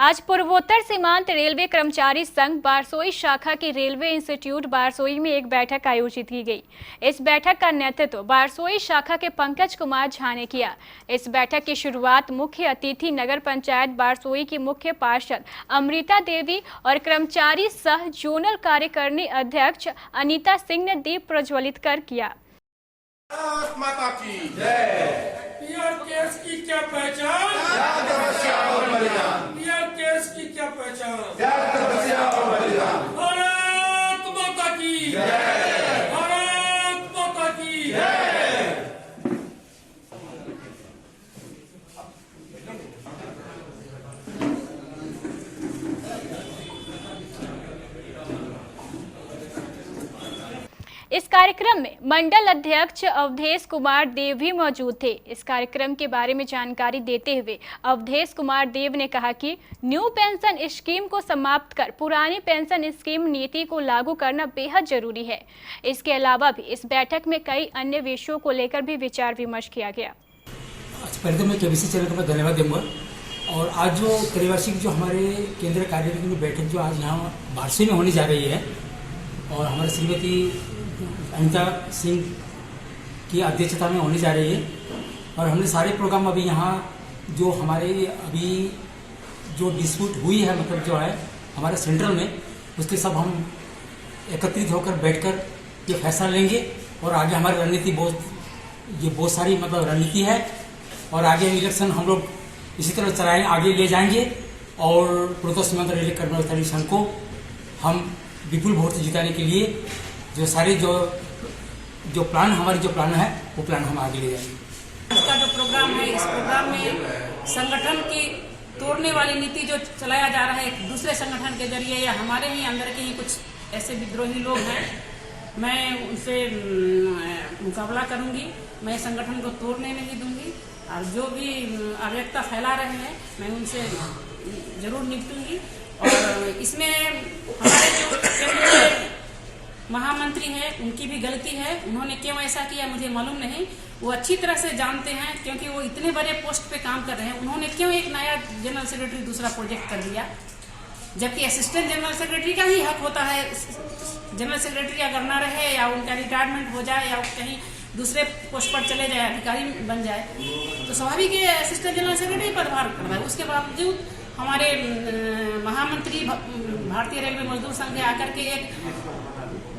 आज पूर्वोत्तर सीमांत रेलवे कर्मचारी संघ बारसोई शाखा की रेलवे इंस्टीट्यूट बारसोई में एक बैठक आयोजित की गई। इस बैठक का नेतृत्व बारसोई शाखा के पंकज कुमार झा ने किया। इस बैठक की शुरुआत मुख्य अतिथि नगर पंचायत बारसोई की मुख्य पार्षद अमृता देवी और कर्मचारी सह जोनल कार्यकारिणी अध्यक्ष अनीता सिंह ने दीप प्रज्वलित कर किया। माता की जय। पीआर केस की क्या पहचान? तपस्या और बलिदान। पीआर केस की क्या पहचान? तपस्या और बलिदान। भारत माता की जय। भारत माता की जय। इस कार्यक्रम में मंडल अध्यक्ष अवधेश कुमार देव भी मौजूद थे। इस कार्यक्रम के बारे में जानकारी देते हुए अवधेश कुमार देव ने कहा कि न्यू पेंशन स्कीम को समाप्त कर पुरानी पेंशन स्कीम नीति को लागू करना बेहद जरूरी है। इसके अलावा भी इस बैठक में कई अन्य विषयों को लेकर भी विचार विमर्श किया गया। पहले तो मैं केबीसी चैनल को धन्यवाद दूंगा। और आज जो त्रैवार्षिक जो हमारे केंद्रीय कार्यकारिणी की बैठक जो आज यहाँ बारसोई में होने जा रही है और हमारे श्रीमती अनीता सिंह की अध्यक्षता में होने जा रही है और हमने सारे प्रोग्राम अभी यहाँ जो हमारे अभी जो डिस्प्यूट हुई है मतलब जो है हमारे सेंट्रल में उसके सब हम एकत्रित होकर बैठकर ये फैसला लेंगे और आगे हमारी रणनीति बहुत सारी मतलब रणनीति है और आगे इलेक्शन हम लोग इसी तरह चलाएंगे, आगे ले जाएंगे और पूर्वोत्तर सीमांत रेलवे कर्मचारी संघ को हम विपुल वोट से जिताने के लिए जो सारे जो प्लान हमारी जो प्लान है वो प्लान हम आगे ले जाएंगे। इसका जो प्रोग्राम है इस प्रोग्राम में संगठन की तोड़ने वाली नीति जो चलाया जा रहा है एक दूसरे संगठन के जरिए या हमारे ही अंदर के ही कुछ ऐसे विद्रोही लोग हैं, मैं उनसे मुकाबला करूंगी। मैं संगठन को तोड़ने नहीं दूंगी और जो भी अराजकता फैला रहे हैं मैं उनसे जरूर निपटूंगी। और इसमें हमारे जो केंद्रीय महामंत्री हैं उनकी भी गलती है। उन्होंने क्यों ऐसा किया मुझे मालूम नहीं, वो अच्छी तरह से जानते हैं क्योंकि वो इतने बड़े पोस्ट पे काम कर रहे हैं। उन्होंने क्यों एक नया जनरल सेक्रेटरी दूसरा प्रोजेक्ट कर दिया, जबकि असिस्टेंट जनरल सेक्रेटरी का ही हक होता है जनरल सेक्रेटरी अगर ना रहे या उनका रिटायरमेंट हो जाए या कहीं दूसरे पोस्ट पर चले जाए, अधिकारी बन जाए तो स्वाभाविक है असिस्टेंट जनरल सेक्रेटरी पदभार कर रहा है। उसके बावजूद हमारे महामंत्री भारतीय रेलवे मजदूर संघ आकर के एक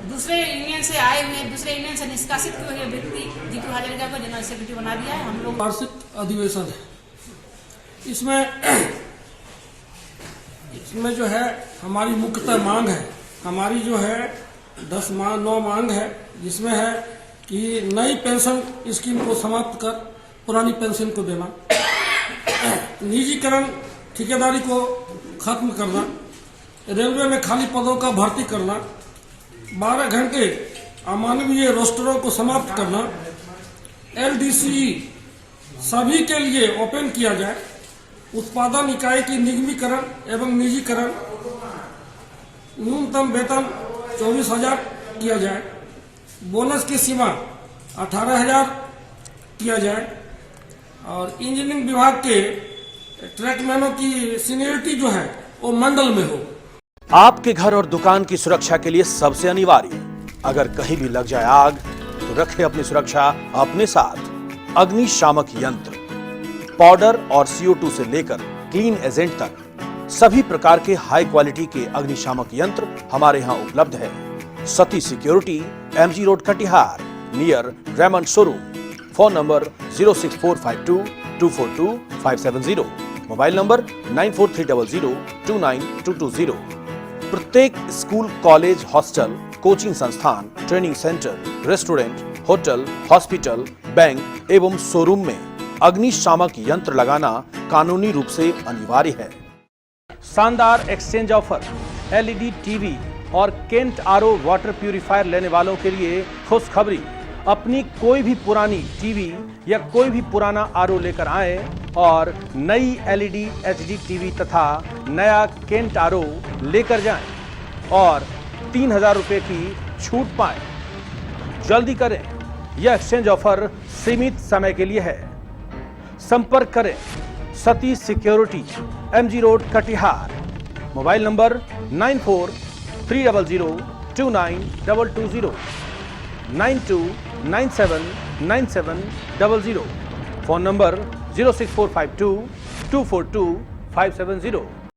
दूसरे यूनियन से आए हुए दूसरे यूनियन से निष्कासित हुए व्यक्ति जीतू हजारिका को जनरल सेक्रेटरी बना दिया है। हम लोग वार्षिक अधिवेशन है, इसमें जो है हमारी मुख्यतः मांग है, हमारी जो है 9 मांग है, जिसमें है कि नई पेंशन स्कीम को समाप्त कर पुरानी पेंशन को देना, निजीकरण ठेकेदारी को खत्म करना, रेलवे में खाली पदों का भर्ती करना, 12 घंटे अमानवीय रोस्टरों को समाप्त करना, एलडीसी सभी के लिए ओपन किया जाए, उत्पादन इकाई की निगमीकरण एवं निजीकरण, न्यूनतम वेतन 24,000 किया जाए, बोनस की सीमा 18,000 किया जाए और इंजीनियरिंग विभाग के ट्रैकमैनों की सीनियरिटी जो है वो मंडल में हो। आपके घर और दुकान की सुरक्षा के लिए सबसे अनिवार्य, अगर कहीं भी लग जाए आग तो रखें अपनी सुरक्षा अपने साथ। अग्निशामक यंत्र, पाउडर और CO2 से लेकर क्लीन एजेंट तक सभी प्रकार के हाई क्वालिटी के अग्निशामक यंत्र हमारे यहाँ उपलब्ध है। Sati security, MG road Katihar, near Raymond showroom. Phone number 06452242570, mobile number 9430029220। प्रत्येक स्कूल, कॉलेज, हॉस्टल, कोचिंग संस्थान, training centre, restaurant, hotel, hospital, bank एवं शोरूम में अग्निशामक यंत्र लगाना कानूनी रूप से अनिवार्य है। शानदार एक्सचेंज ऑफर, LED टीवी और केंट RO वाटर प्यूरिफायर लेने वालों के लिए खुशखबरी। अपनी कोई भी पुरानी टीवी या कोई भी पुराना RO लेकर आए और नई LED HD टीवी तथा नया केंट RO लेकर जाएं और 3,000 रुपये की छूट पाएं। जल्दी करें, यह एक्सचेंज ऑफर सीमित समय के लिए है। संपर्क करें Satish security, MG road, Katihar. Mobile number 9430029220, 92979700। Phone number 06452 242 570।